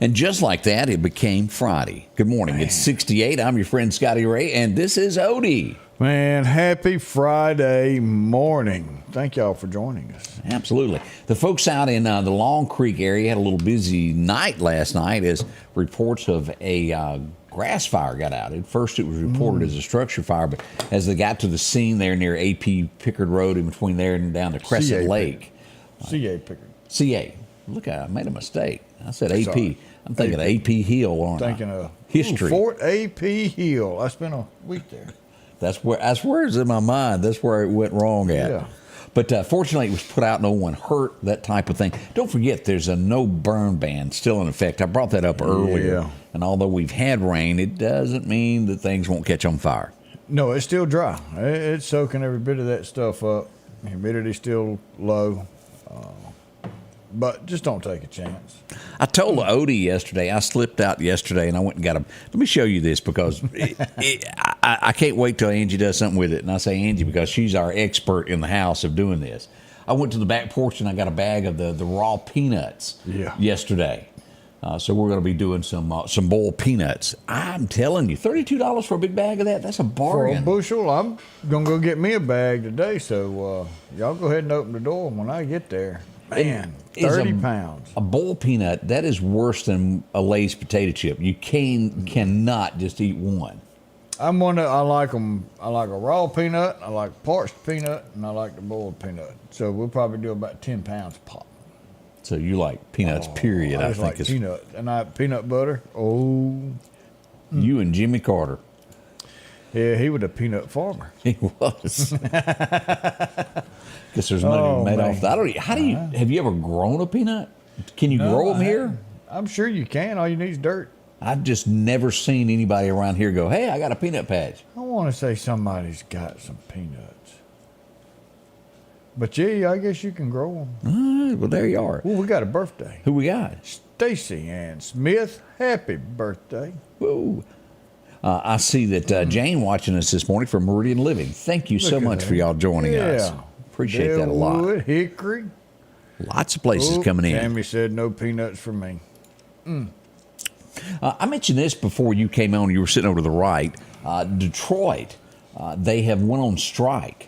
And just like that, it became Friday. Good morning. Man. It's 68. I'm your friend Scotty Ray, and this is Odie. Man, happy Friday morning. Thank y'all for joining us. Absolutely. The folks out in the Long Creek area had a little busy night last night as reports of a grass fire got out. At first, it was reported as a structure fire, but as they got to the scene there near AP Pickard Road, in between there and down to Crescent Lake. C.A. Pickard. C.A. Look, I made a mistake. I said AP. I'm thinking of AP Hill, aren't I? Thinking of history. Fort AP Hill. I spent a week there. That's where it's in my mind. That's where it went wrong at. Yeah. But fortunately, it was put out. No one hurt, that type of thing. Don't forget, there's a no burn ban still in effect. I brought that up earlier. Yeah. And although we've had rain, it doesn't mean that things won't catch on fire. No, it's still dry. It's soaking every bit of that stuff up. Humidity's still low. But just don't take a chance. I told Odie yesterday, I slipped out yesterday and I went and got let me show you this because I can't wait till Angie does something with it. And I say Angie because she's our expert in the house of doing this. I went to the back porch and I got a bag of the raw peanuts yesterday. So we're going to be doing some boiled peanuts. I'm telling you, $32 for a big bag of that, that's a bargain. For a bushel, I'm going to go get me a bag today. So y'all go ahead and open the door when I get there. Man, 30 pounds. A boiled peanut, that is worse than a Lay's potato chip. You cannot just eat one. I like them. I like a raw peanut, I like parched peanut, and I like the boiled peanut. So we'll probably do about 10 pounds pop. So you like peanuts, period, I think. Like peanut. And I peanut butter. Oh. You and Jimmy Carter. Yeah, he was a peanut farmer. He was. Guess there's money made off that. Have you ever grown a peanut? Can you grow them here? I'm sure you can. All you need is dirt. I've just never seen anybody around here go, hey, I got a peanut patch. I want to say somebody's got some peanuts. But yeah, I guess you can grow them. Well, there you are. Well, we got a birthday. Who we got? Stacy Ann Smith. Happy birthday. Whoa. I see that Jane watching us this morning from Meridian Living. Thank you so much for y'all joining us. Appreciate that a lot. Wood, Hickory. Lots of places coming in. Tammy said no peanuts for me. I mentioned this before you came on. You were sitting over to the right. Detroit, they have went on strike.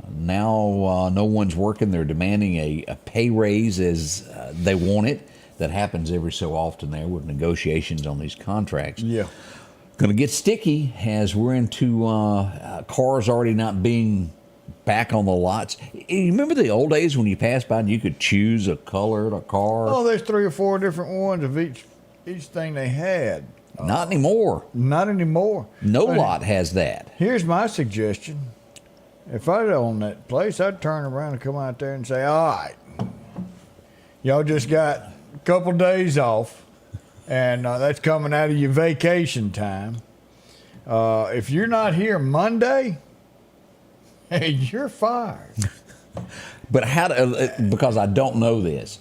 Now no one's working. They're demanding a pay raise as they want it. That happens every so often there with negotiations on these contracts. Yeah. Going to get sticky as we're into cars already not being back on the lots. You remember the old days when you passed by and you could choose a color of a car? Oh, there's 3 or 4 different ones of each thing they had. Not anymore. Not anymore. No lot has that. Here's my suggestion. If I'd own that place, I'd turn around and come out there and say, all right, y'all just got a couple days off, and that's coming out of your vacation time. If you're not here Monday, hey, you're fired. But because I don't know this,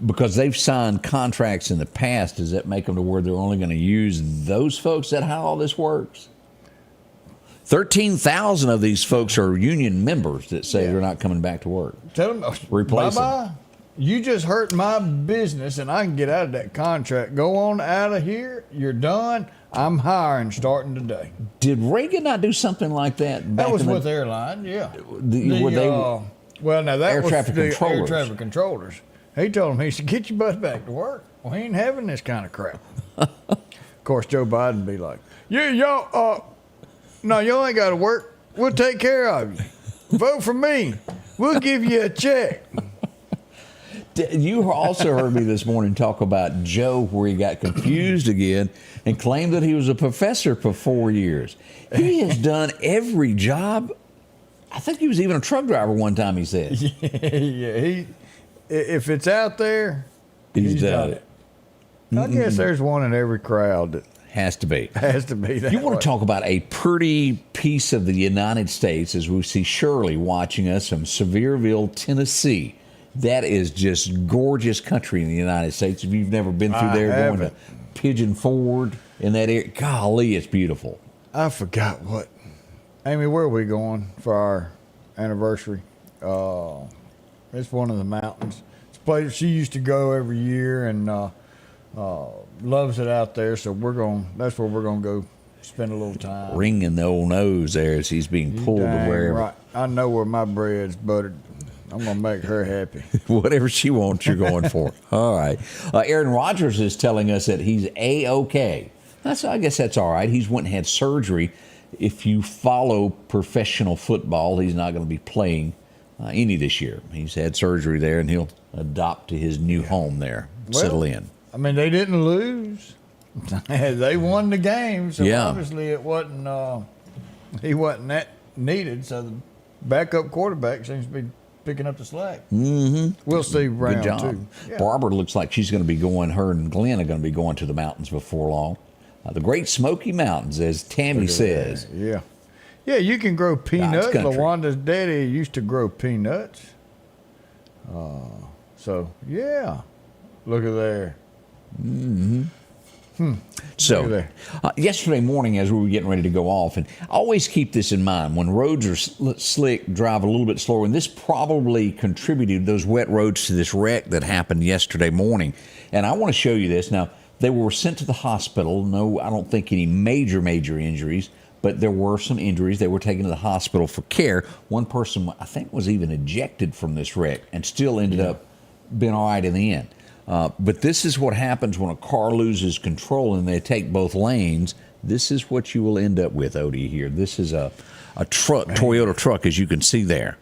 because they've signed contracts in the past, does that make them to where they're only going to use those folks? Is that how all this works? 13,000 of these folks are union members that say they're not coming back to work. Tell them, replace bye-bye. them. You just hurt my business and I can get out of that contract. Go on out of here. You're done. I'm hiring starting today. Did Reagan not do something like that? That was with airline, yeah. Well, now that air was traffic the controllers. air traffic controllers. He told them, he said, get your butts back to work. Well, he ain't having this kind of crap. Of course, Joe Biden be like, yeah, y'all, no, y'all ain't got to work. We'll take care of you. Vote for me. We'll give you a check. You also heard me this morning talk about Joe, where he got confused again and claimed that he was a professor for 4 years. He has done every job I think he was even a truck driver one time, he said. Yeah, if it's out there, He's done it. I guess there's one in every crowd that Has to be. has to be that You want way. to talk about a pretty piece of the United States as we see Shirley watching us from Sevierville, Tennessee. That is just gorgeous country in the United States. If you've never been through I there, going to haven't. Pigeon Forward in that area, golly, it's beautiful. I forgot what. Amy, where are we going for our anniversary? It's one of the mountains. It's a place she used to go every year and loves it out there. So that's where we're going to go spend a little time. Ringing the old nose there as he's being pulled to Dang wherever. right. I know where my bread's buttered. I'm going to make her happy. Whatever she wants, you're going for. All right. Aaron Rodgers is telling us that he's A-OK. I guess that's all right. He's went and had surgery. If you follow professional football, he's not going to be playing any this year. He's had surgery there, and he'll adopt to his new home there, settle in. I mean, they didn't lose. They won the game, so Yeah. obviously it wasn't. He wasn't that needed. So the backup quarterback seems to be picking up the slack. Mm-hmm. We'll see round Good job. two. Yeah. Barbara looks like she's going to be going, her and Glenn are going to be going to the mountains before long. The Great Smoky Mountains, as Tammy says. Yeah. Yeah, you can grow peanuts. country. LaWanda's daddy used to grow peanuts. So, yeah. Look at there. So, Look at yesterday morning, as we were getting ready to go off, and always keep this in mind, when roads are slick, drive a little bit slower, and this probably contributed, those wet roads, to this wreck that happened yesterday morning. And I want to show you this. Now, they were sent to the hospital. No, I don't think any major injuries, but there were some injuries. They were taken to the hospital for care. One person, I think, was even ejected from this wreck and still ended up being all right in the end. But this is what happens when a car loses control and they take both lanes. This is what you will end up with, Odie, here. This is a truck, Toyota truck, as you can see there.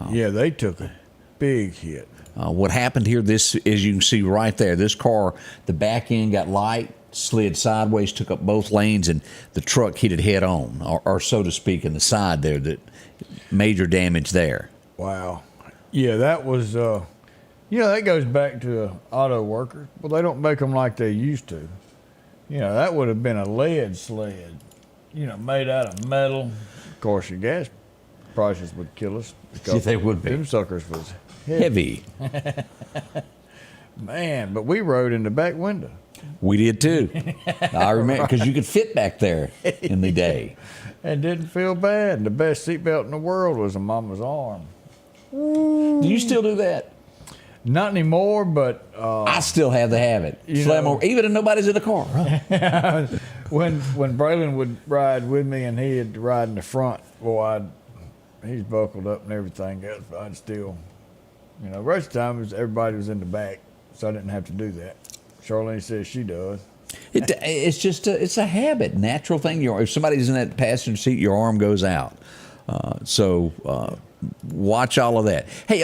Yeah, they took a big hit. What happened here, this, as you can see right there, this car, the back end got light, slid sideways, took up both lanes, and the truck hit it head on, or so to speak, in the side there. That major damage there. Wow. Yeah, that was, that goes back to auto workers. Well, they don't make them like they used to. That would have been a lead sled, made out of metal. Of course, your gas prices would kill us. Yeah, they would be. Them suckers was Heavy. Man, but we rode in the back window. We did too. I remember, because you could fit back there in the day. And didn't feel bad. The best seatbelt in the world was a mama's arm. Do you still do that? Not anymore, but I still have the habit. Slam over, even if nobody's in the car. when Braylon would ride with me and he had to ride in the front, he's buckled up and everything else, but I'd still, the rest of the time everybody was in the back, so I didn't have to do that. Charlene says she does. It's just it's a habit, natural thing. If somebody's in that passenger seat, your arm goes out. So watch all of that. Hey,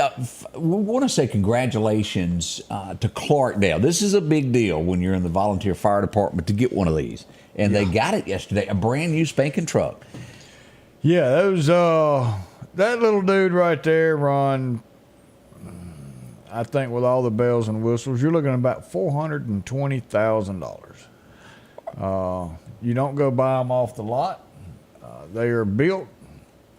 we want to say congratulations to Clarkdale. This is a big deal when you're in the volunteer fire department to get one of these. And they got it yesterday, a brand new spanking truck. Yeah, those that little dude right there, Ron, I think with all the bells and whistles, you're looking at about $420,000. You don't go buy them off the lot. They are built.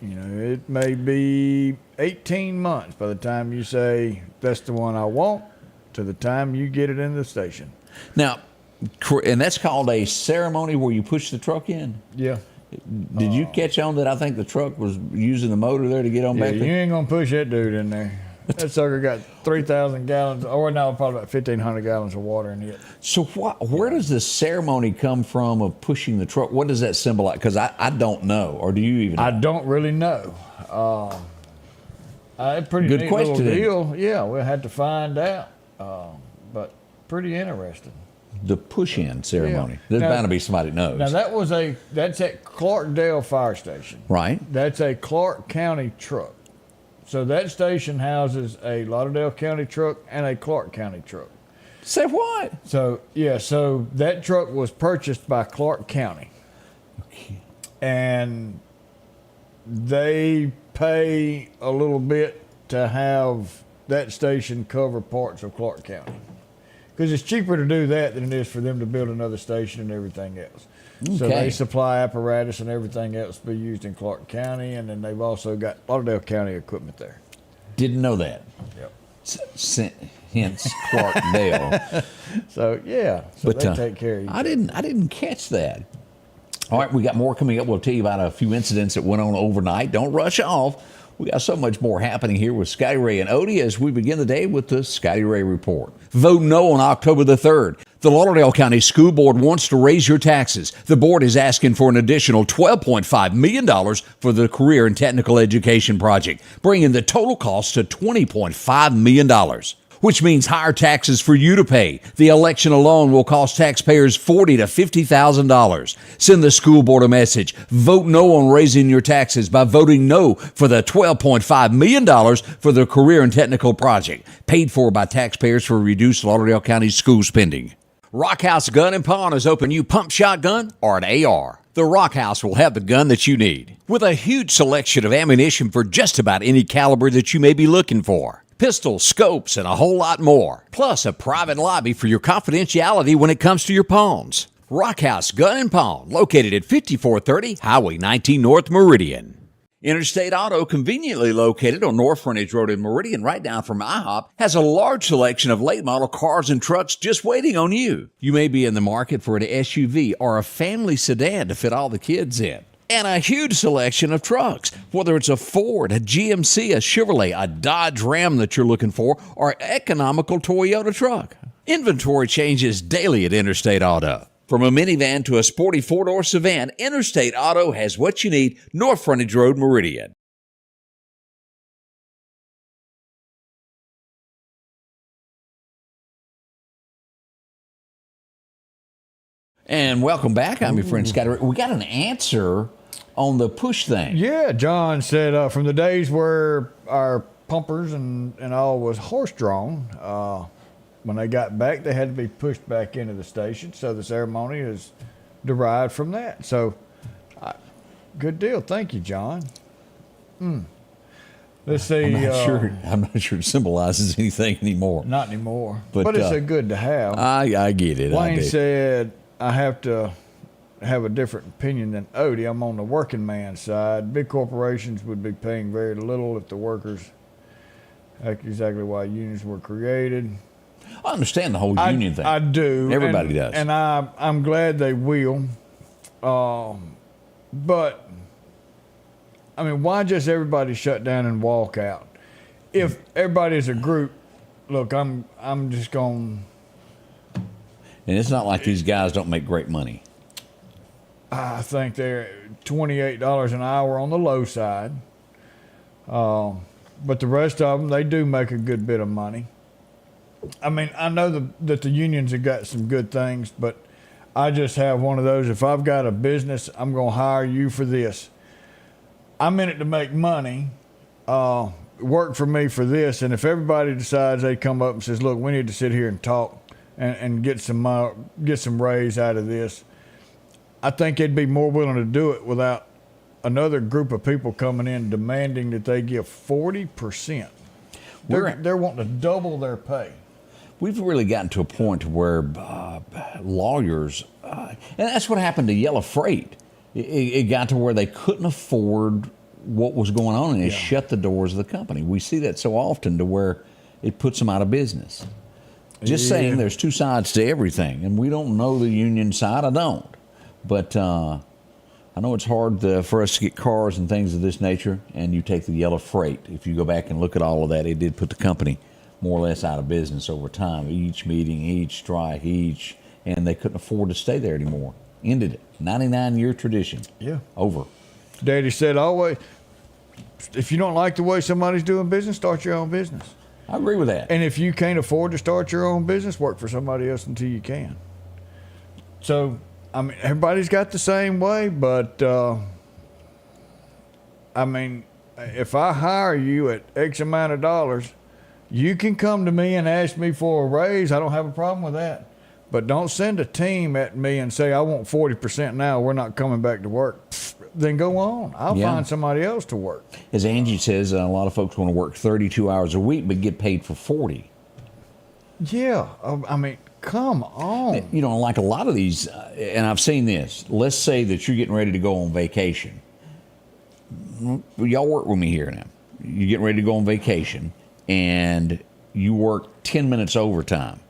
It may be 18 months by the time you say, that's the one I want, to the time you get it in the station. Now, and that's called a ceremony where you push the truck in? Yeah. Did you catch on that I think the truck was using the motor there to get on back You there? ain't going to push that dude in there. That sucker got 3,000 gallons, or now probably about 1,500 gallons of water in it. So where does the ceremony come from of pushing the truck? What does that symbolize? Because I don't know, or do you even know? I don't really know. Pretty Good neat question, little deal. Yeah, we'll have to find out. But pretty interesting. The push-in ceremony. Yeah. There's Now- bound to be somebody that knows. Now that's at Clarkdale Fire Station. Right? That's a Clark County truck. So that station houses a Lauderdale County truck and a Clark County truck. Say what? So that truck was purchased by Clark County. Okay. And they pay a little bit to have that station cover parts of Clark County. Because it's cheaper to do that than it is for them to build another station and everything else. Okay. So they supply apparatus and everything else to be used in Clark County, and then they've also got Lauderdale County equipment there. Didn't know that. Yep. Hence Clarkdale. So yeah, so they take care of you. I didn't catch that. All right, we got more coming up. We'll tell you about a few incidents that went on overnight. Don't rush off. We got so much more happening here with Scotty Ray and Odie as we begin the day with the Scotty Ray Report. Vote no on October the 3rd. The Lauderdale County School Board wants to raise your taxes. The board is asking for an additional $12.5 million for the Career and Technical Education Project, bringing the total cost to $20.5 million. Which means higher taxes for you to pay. The election alone will cost taxpayers $40,000 to $50,000. Send the school board a message. Vote no on raising your taxes by voting no for the $12.5 million for the Career and Technical Project, paid for by taxpayers for reduced Lauderdale County school spending. Rock House Gun and Pawn is open. You pump shotgun or an AR. The Rock House will have the gun that you need, with a huge selection of ammunition for just about any caliber that you may be looking for. Pistols, scopes, and a whole lot more. Plus a private lobby for your confidentiality when it comes to your pawns. Rock House Gun and Pawn, located at 5430 Highway 19 North Meridian. Interstate Auto, conveniently located on North Frontage Road in Meridian, right down from IHOP, has a large selection of late model cars and trucks just waiting on you. You may be in the market for an SUV or a family sedan to fit all the kids in. And a huge selection of trucks, whether it's a Ford, a GMC, a Chevrolet, a Dodge Ram that you're looking for, or an economical Toyota truck. Inventory changes daily at Interstate Auto. From a minivan to a sporty four-door sedan, Interstate Auto has what you need, North Frontage Road, Meridian. And welcome back. I'm your friend Scotty Ray. We got an answer on the push thing. Yeah, John said from the days where our pumpers and all was horse-drawn, when they got back, they had to be pushed back into the station. So the ceremony is derived from that. So good deal. Thank you, John. Let's see. I'm not sure it symbolizes anything anymore. Not anymore. But it's a good to have. I get it. Wayne said, I have to have a different opinion than Odie. I'm on the working man side. Big corporations would be paying very little if the workers. That's exactly why unions were created. I understand the whole union thing. I do. Everybody does. And I'm glad they will. But, I mean, why just everybody shut down and walk out? If everybody is a group, look, I'm just going. And it's not like these guys don't make great money. I think they're $28 an hour on the low side. But the rest of them, they do make a good bit of money. I mean, I know that the unions have got some good things, but I just have one of those. If I've got a business, I'm going to hire you for this. I'm in it to make money. Work for me for this. And if everybody decides they come up and says, look, we need to sit here and talk and get some raise out of this, I think they'd be more willing to do it without another group of people coming in demanding that they give 40%. They're wanting to double their pay. We've really gotten to a point where lawyers, and that's what happened to Yellow Freight. It got to where they couldn't afford what was going on, and it shut the doors of the company. We see that so often to where it puts them out of business. Just saying, there's two sides to everything, and we don't know the union side. I don't. But I know it's hard for us to get cars and things of this nature, and you take the Yellow Freight. If you go back and look at all of that, it did put the company more or less out of business over time. Each meeting, each strike, and they couldn't afford to stay there anymore. Ended it. 99-year tradition. Yeah. Over. Daddy said always, if you don't like the way somebody's doing business, start your own business. I agree with that. And if you can't afford to start your own business, work for somebody else until you can. So, I mean, everybody's got the same way, but, I mean, if I hire you at X amount of dollars, you can come to me and ask me for a raise. I don't have a problem with that. But don't send a team at me and say, I want 40% now. We're not coming back to work. then go on. I'll find somebody else to work. As Angie says, a lot of folks want to work 32 hours a week but get paid for 40. Yeah, I mean, come on. You know, like a lot of these, and I've seen this. Let's say that you're getting ready to go on vacation. Y'all work with me here now. You're getting ready to go on vacation, and you work 10 minutes overtime.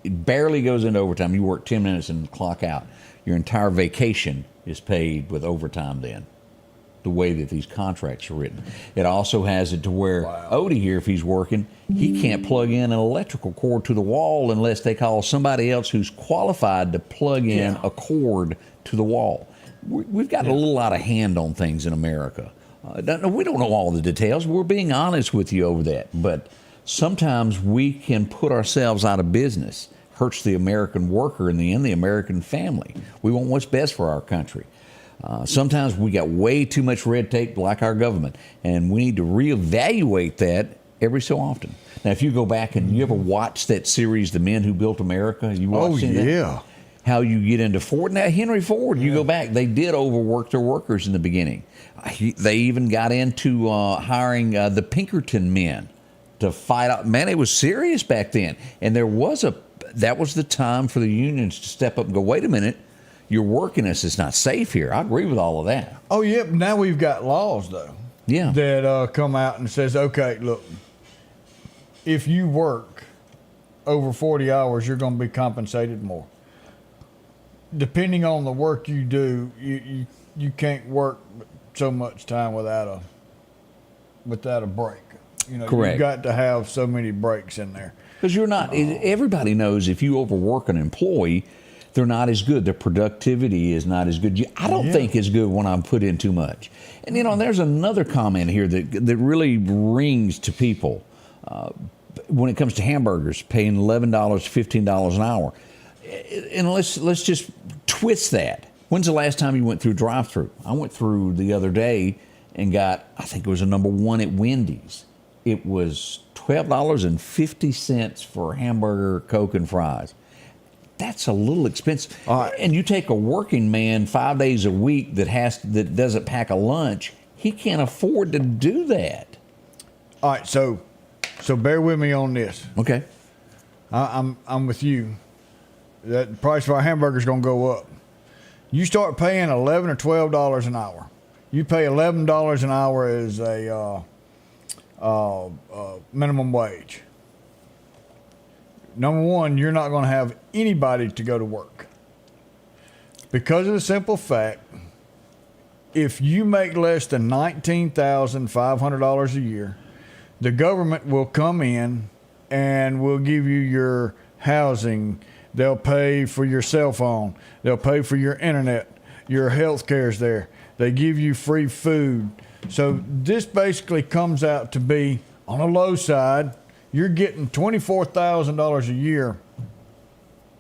It barely goes into overtime. You work 10 minutes and clock out. Your entire vacation is paid with overtime then, the way that these contracts are written. It also has it to where Odie here, if he's working, he can't plug in an electrical cord to the wall unless they call somebody else who's qualified to plug in a cord to the wall. We've got a little out of hand on things in America. We don't know all the details. We're being honest with you over that. But sometimes we can put ourselves out of business. Hurts the American worker and the American family. We want what's best for our country. Sometimes we got way too much red tape like our government, and we need to reevaluate that every so often. Now, if you go back and you ever watch that series, The Men Who Built America, you watched that? How you get into Ford. Now, Henry Ford, you go back, they did overwork their workers in the beginning. They even got into hiring the Pinkerton men to fight out. Man, it was serious back then. And that was the time for the unions to step up and go, wait a minute, you're working us. It's not safe here. I agree with all of that. Oh, yeah. Now we've got laws, though. Yeah. That come out and says, okay, look, if you work over 40 hours, you're going to be compensated more. Depending on the work you do, you can't work so much time without a break. You know, correct. You've got to have so many breaks in there. Because you're not, everybody knows if you overwork an employee, they're not as good. Their productivity is not as good. I don't think it's good when I'm put in too much. And, you know, there's another comment here that really rings to people when it comes to hamburgers, paying $11, $15 an hour. And let's just twist that. When's the last time you went through drive-thru? I went through the other day and got, I think it was a number one at Wendy's. It was $12.50 for a hamburger, Coke, and fries. That's a little expensive. And you take a working man 5 days a week that doesn't pack a lunch, he can't afford to do that. All right, so bear with me on this. Okay. I'm with you. That the price of our hamburger is going to go up. You start paying $11 or $12 an hour. You pay $11 an hour as a minimum wage. Number one, you're not going to have anybody to go to work. Because of the simple fact, if you make less than $19,500 a year, the government will come in and will give you your housing. They'll pay for your cell phone. They'll pay for your internet. Your health care's there. They give you free food. So this basically comes out to be, on the low side, you're getting $24,000 a year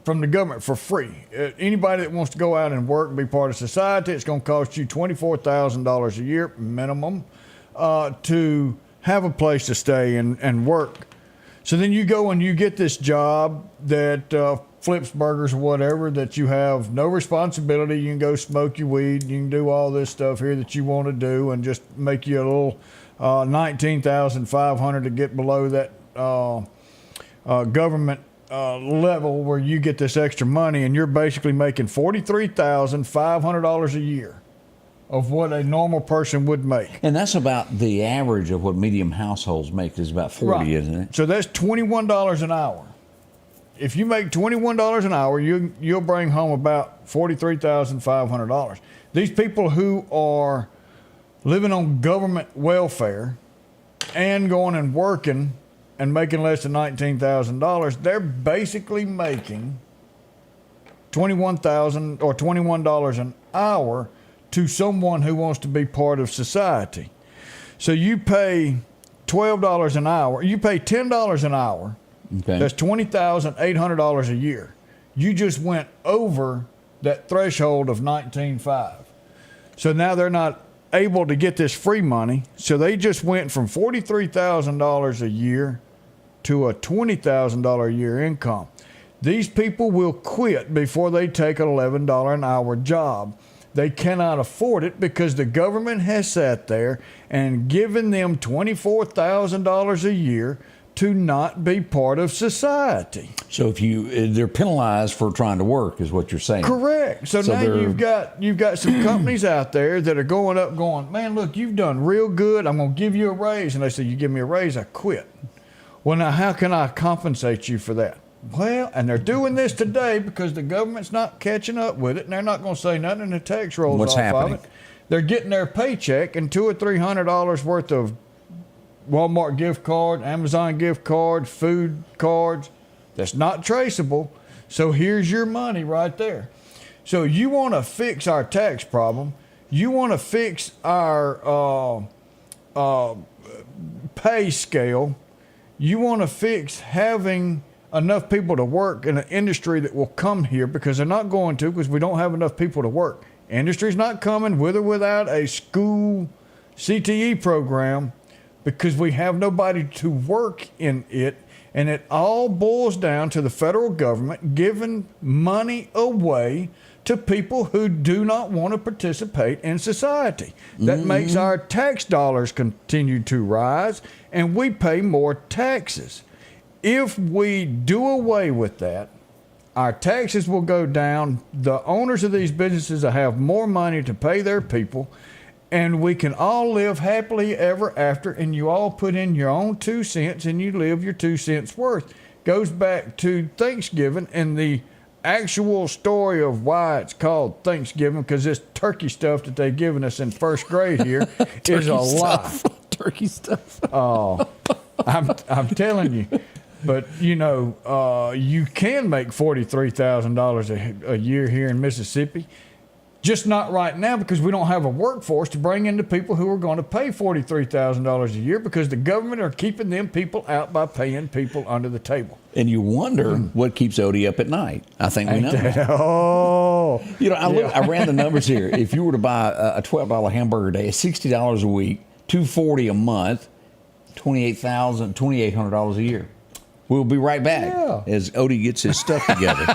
from the government for free. Anybody that wants to go out and work and be part of society, it's going to cost you $24,000 a year minimum to have a place to stay and work. So then you go and you get this job that flips burgers or whatever, that you have no responsibility. You can go smoke your weed. You can do all this stuff here that you want to do and just make you a little $19,500 to get below that government level where you get this extra money, and you're basically making $43,500 a year of what a normal person would make. And that's about the average of what medium households make, is about 40, right, isn't it? So that's $21 an hour. If you make $21 an hour, you'll bring home about $43,500. These people who are living on government welfare and going and working and making less than $19,000, they're basically making $21,000 or $21 an hour to someone who wants to be part of society. So you pay $12 an hour. You pay $10 an hour. Okay. That's $20,800 a year. You just went over that threshold of $19,500. So now they're not able to get this free money. So they just went from $43,000 a year to a $20,000 a year income. These people will quit before they take an $11 an hour job. They cannot afford it because the government has sat there and given them $24,000 a year to not be part of society. So they're penalized for trying to work, is what you're saying. Correct. So now you've got some companies out there that are going up, going, man, look, you've done real good. I'm going to give you a raise. And they say, you give me a raise, I quit. Well, now how can I compensate you for that? Well, and they're doing this today because the government's not catching up with it, and they're not going to say nothing, and the tax rolls What's off happening? of it. They're getting their paycheck and $200 or $300 worth of Walmart gift card, Amazon gift card, food cards. That's not traceable. So here's your money right there. So you want to fix our tax problem. You want to fix our pay scale. You want to fix having enough people to work in an industry that will come here, because they're not going to, because we don't have enough people to work. Industry's not coming with or without a school CTE program, because we have nobody to work in it. And it all boils down to the federal government giving money away to people who do not want to participate in society. That makes our tax dollars continue to rise, and we pay more taxes. If we do away with that, our taxes will go down. The owners of these businesses will have more money to pay their people, and we can all live happily ever after, and you all put in your own 2 cents and you live your 2 cents worth. Goes back to Thanksgiving and the actual story of why it's called Thanksgiving, because this turkey stuff that they've given us in first grade here is a lie. Turkey stuff. I'm telling you. But, you know, you can make $43,000 a year here in Mississippi. Just not right now, because we don't have a workforce to bring in the people who are going to pay $43,000 a year, because the government are keeping them people out by paying people under the table. And you wonder what keeps Odie up at night. I think we know. Oh. You know, I ran the numbers here. If you were to buy a $12 hamburger a day, $60 a week, $240 a month, $2,800 a year. We'll be right back as Odie gets his stuff together.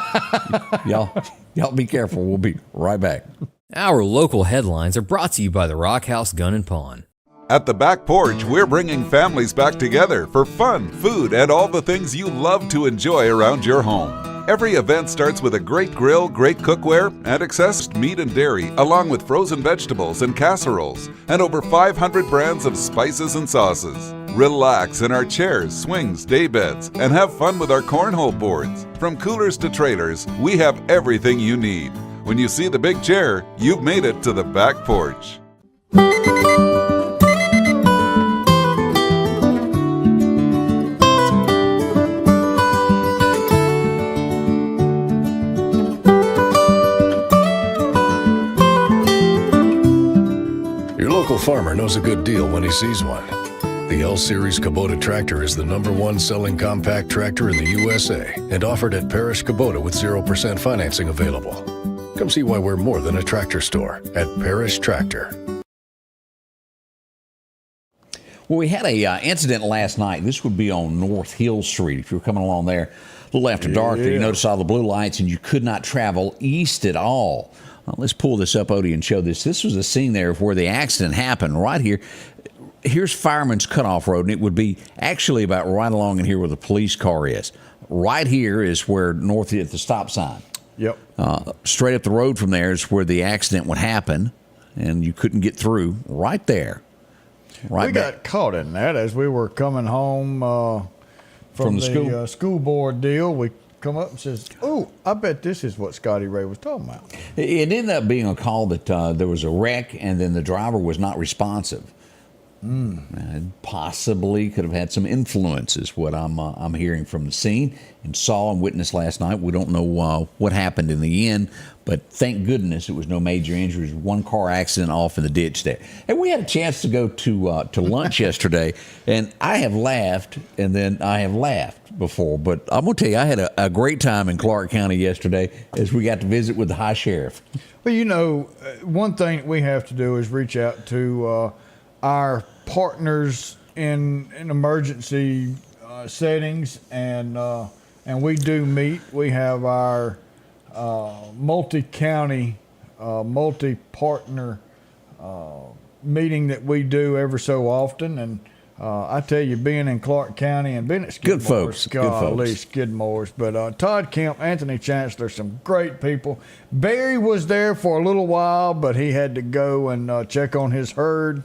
Y'all be careful. We'll be right back. Our local headlines are brought to you by the Rock House Gun and Pawn. At the Back Porch, we're bringing families back together for fun, food, and all the things you love to enjoy around your home. Every event starts with a great grill, great cookware, and access meat and dairy, along with frozen vegetables and casseroles, and over 500 brands of spices and sauces. Relax in our chairs, swings, day beds, and have fun with our cornhole boards. From coolers to trailers, we have everything you need. When you see the big chair, you've made it to the Back Porch. Your local farmer knows a good deal when he sees one. The L-Series Kubota tractor is the #1 selling compact tractor in the USA and offered at Parish Kubota with 0% financing available. Come see why we're more than a tractor store at Parish Tractor. Well, we had a incident last night. This would be on North Hill Street. If you were coming along there a little after dark, you noticed all the blue lights and you could not travel east at all. Let's pull this up, Odie, and show this. This was the scene there where the accident happened right here. Here's Fireman's Cutoff Road, and it would be actually about right along in here where the police car is. Right here is where north at the stop sign. Yep. Straight up the road from there is where the accident would happen, and you couldn't get through right there. Right we got caught in that as we were coming home from the school board deal. We come up and says, "Oh, I bet this is what Scotty Ray was talking about." It ended up being a call that there was a wreck, and then the driver was not responsive. Possibly could have had some influence, is what I'm hearing from the scene and saw and witnessed last night. We don't know what happened in the end, but thank goodness it was no major injuries. One car accident off in the ditch there. And we had a chance to go to lunch yesterday, and I have laughed, and then I have laughed before. But I'm going to tell you, I had a great time in Clark County yesterday as we got to visit with the high sheriff. Well, you know, one thing that we have to do is reach out to our partners in emergency settings, and we do meet. We have our multi-county multi-partner meeting that we do every so often. And I tell you, being in Clark County and being at Skidmore's, Good folks. golly, Skidmore's. But Todd Kemp, Anthony Chancellor, some great people. Barry was there for a little while, but he had to go and check on his herd.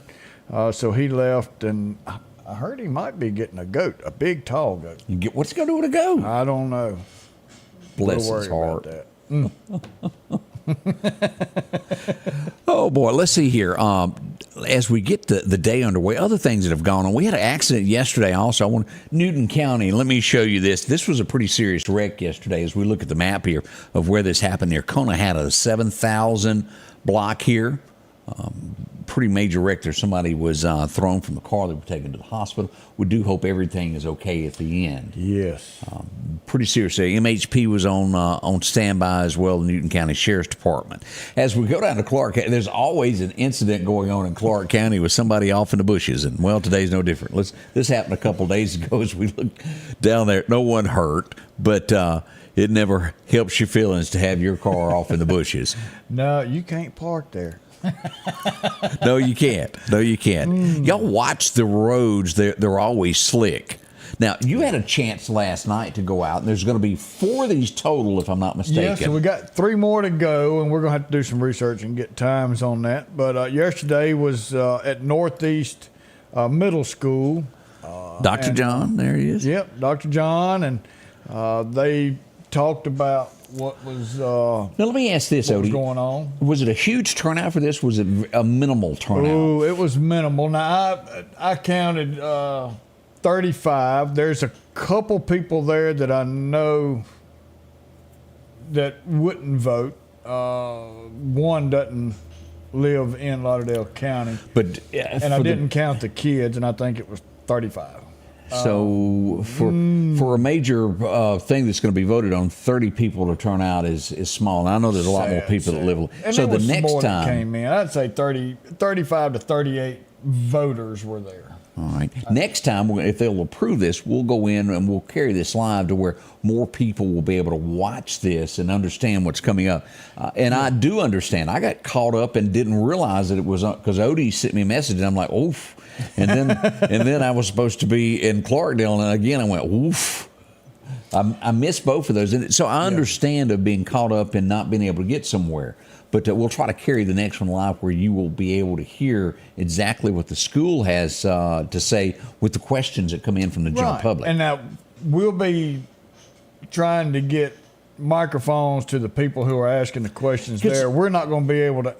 So he left, and I heard he might be getting a goat, a big, tall goat. What's he going to do with a goat? I don't know. Bless We'll his worry heart. about that. Oh, boy. Let's see here. As we get the day underway, other things that have gone on. We had an accident yesterday also. Newton County. Let me show you this. This was a pretty serious wreck yesterday as we look at the map here of where this happened there. Kona had a 7,000 block here. Pretty major wreck there. Somebody was thrown from the car. They were taken to the hospital. We do hope everything is okay at the end. Yes. Pretty serious. MHP was on standby as well, the Newton County Sheriff's Department. As we go down to Clark, there's always an incident going on in Clark County with somebody off in the bushes, and well, today's no different. This happened a couple days ago as we look down there. No one hurt, but it never helps your feelings to have your car off in the bushes. No, you can't park there. No, you can't. Y'all watch the roads. They're always slick. Now, you had a chance last night to go out, and there's going to be 4 of these total, if I'm not mistaken. Yeah, so we got 3 more to go, and we're going to have to do some research and get times on that. But yesterday was at Northeast Middle School. Dr. John, there he is. Yep, Dr. John, and they talked about what was Now, let me ask this, what was Odie. going on. Was it a huge turnout for this? Was it a minimal turnout? Oh, it was minimal. Now, I counted 35. There's a couple people there that I know that wouldn't vote. One doesn't live in Lauderdale County. But And I didn't count the kids, and I think it was 35. So for a major thing that's going to be voted on, 30 people to turn out is small. And I know there's a lot more people that live. And so there the was next more that time, came in. I'd say 35 to 38 voters were there. all right. Next time, if they'll approve this, we'll go in and we'll carry this live to where more people will be able to watch this and understand what's coming up. And I do understand. I got caught up and didn't realize that it was because Odie sent me a message, and I'm like, oof. And then I was supposed to be in Clarkdale, and again I went, oof. I missed both of those, and so I understand of being caught up and not being able to get somewhere. But we'll try to carry the next one live where you will be able to hear exactly what the school has to say with the questions that come in from the general public. And now we'll be trying to get microphones to the people who are asking the questions there. We're not going to be able to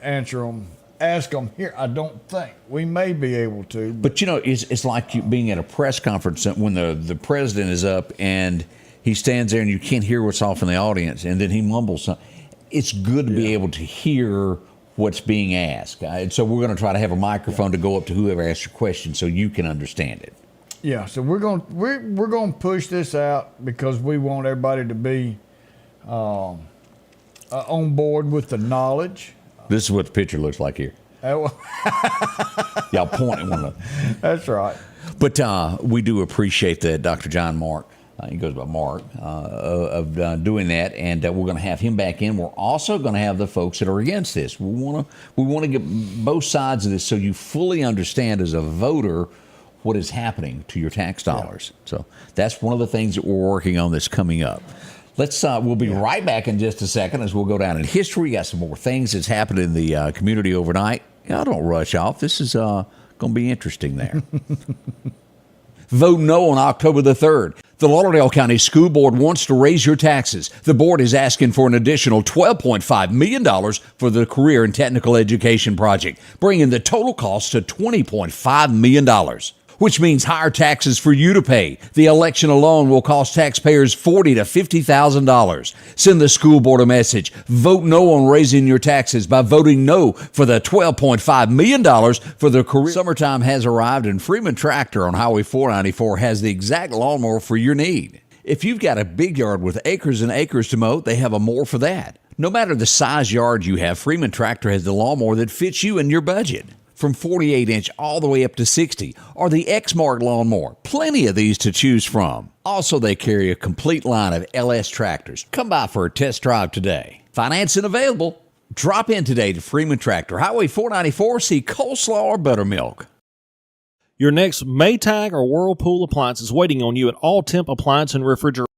ask them here. I don't think we may be able to. But it's like you being at a press conference when the president is up and he stands there and you can't hear what's off in the audience, and then he mumbles something. It's good to be able to hear what's being asked. And so we're going to try to have a microphone to go up to whoever asks your question so you can understand it. Yeah, so we're going to push this out because we want everybody to be on board with the knowledge. This is what the picture looks like here. Y'all pointing one another. That's right. But we do appreciate that Dr. John Mark, he goes by Mark, of doing that, and we're going to have him back in. We're also going to have the folks that are against this. We want to get both sides of this so you fully understand as a voter what is happening to your tax dollars. Yeah. So that's one of the things that we're working on that's coming up. We'll be right back in just a second as we'll go down in history. We got some more things that's happened in the community overnight. Y'all don't rush off. This is going to be interesting there. Vote no on October the 3rd. The Lauderdale County School Board wants to raise your taxes. The board is asking for an additional $12.5 million for the Career and Technical Education Project, bringing the total cost to $20.5 million. Which means higher taxes for you to pay. The election alone will cost taxpayers $40,000 to $50,000. Send the school board a message. Vote no on raising your taxes by voting no for the $12.5 million for the career. Summertime has arrived, and Freeman Tractor on Highway 494 has the exact lawnmower for your need. If you've got a big yard with acres and acres to mow, they have a mower for that. No matter the size yard you have, Freeman Tractor has the lawnmower that fits you and your budget. From 48-inch all the way up to 60, or the X-Mark lawnmower. Plenty of these to choose from. Also, they carry a complete line of LS tractors. Come by for a test drive today. Financing available. Drop in today to Freeman Tractor, Highway 494, see coleslaw or buttermilk. Your next Maytag or Whirlpool appliance is waiting on you at All Temp Appliance and Refrigerator.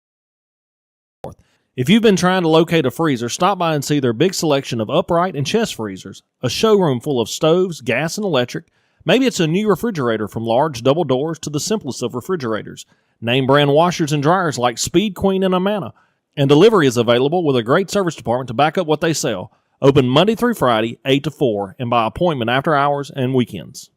If you've been trying to locate a freezer, stop by and see their big selection of upright and chest freezers, a showroom full of stoves, gas, and electric. Maybe it's a new refrigerator from large double doors to the simplest of refrigerators. Name brand washers and dryers like Speed Queen and Amana. And delivery is available with a great service department to back up what they sell. Open Monday through Friday, 8 to 4, and by appointment after hours and weekends.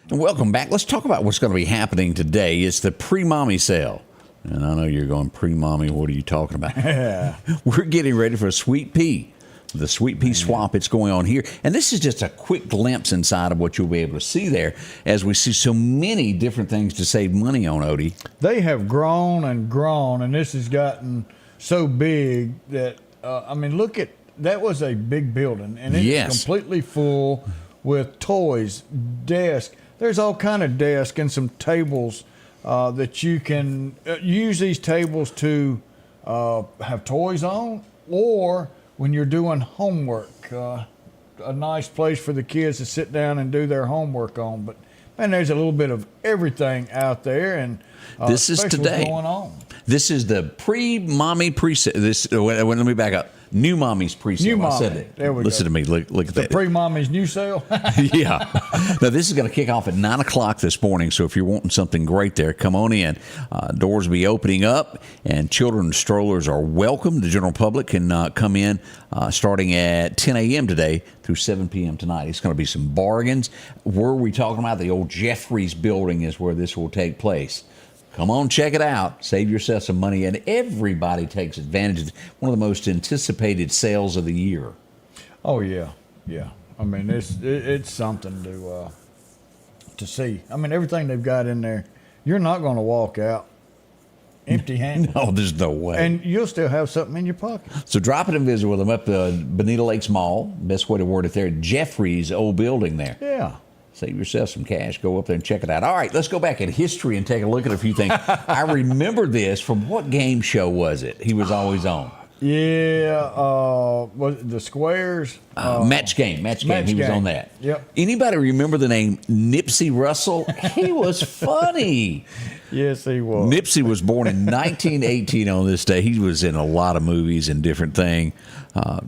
And welcome back. Let's talk about what's going to be happening today. It's the pre-mommy sale. And I know you're going, pre-mommy, what are you talking about? Yeah. We're getting ready for Sweet Pea. The Sweet Pea swap, it's going on here. And this is just a quick glimpse inside of what you'll be able to see there as we see so many different things to save money on, Odie. They have grown, and this has gotten so big that, look at, that was a big building, and it's completely full with toys, desks. There's all kind of desks and some tables that you can use these tables to have toys on, or when you're doing homework, a nice place for the kids to sit down and do their homework on. But man, there's a little bit of everything out there, and this is today. What's going on. This is the pre-mommy pre-sale. Let me back up. New mommy's pre-sale. New mommy. I said it. There we Listen go. to me. Look at The that. pre-mommy's new sale. Yeah. Now, this is going to kick off at 9 o'clock this morning, so if you're wanting something great there, come on in. Doors will be opening up, and children's strollers are welcome. The general public can come in starting at 10 a.m. today through 7 p.m. tonight. It's going to be some bargains. Where are we talking about? The old Jeffries building is where this will take place. Come on, check it out. Save yourself some money, and everybody takes advantage of one of the most anticipated sales of the year. Oh yeah. I mean, it's something to see. I mean, everything they've got in there, you're not going to walk out empty-handed. No, there's no way. And you'll still have something in your pocket. So drop it and visit with them up the Bonita Lakes Mall. Best way to word it there, Jeffries' old building there. Yeah. Save yourself some cash. Go up there and check it out. All right, let's go back in history and take a look at a few things. I remember this from what game show was it? He was always on. Yeah, was it the Squares? Match Game. He was on that. Yep. Anybody remember the name Nipsey Russell? He was funny. Yes, he was. Nipsey was born in 1918 on this day. He was in a lot of movies and different things.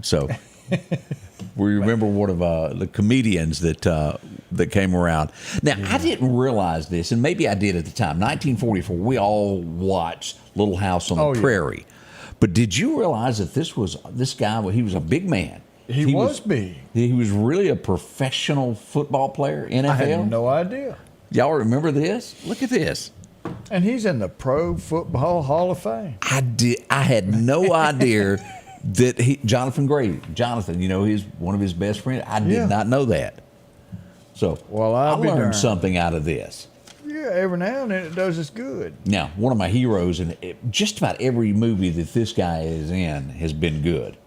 So we remember one of the comedians that came around. Now, I didn't realize this, and maybe I did at the time. 1944, we all watched Little House on the Prairie. But did you realize that this guy, he was a big man. He was big. He was really a professional football player, NFL. I had no idea. Y'all remember this? Look at this. And he's in the Pro Football Hall of Fame. I had no idea that Jonathan Grady, he's one of his best friends. I did not know that. So I learned something out of this. Yeah, every now and then it does us good. Now, one of my heroes, and just about every movie that this guy is in has been good.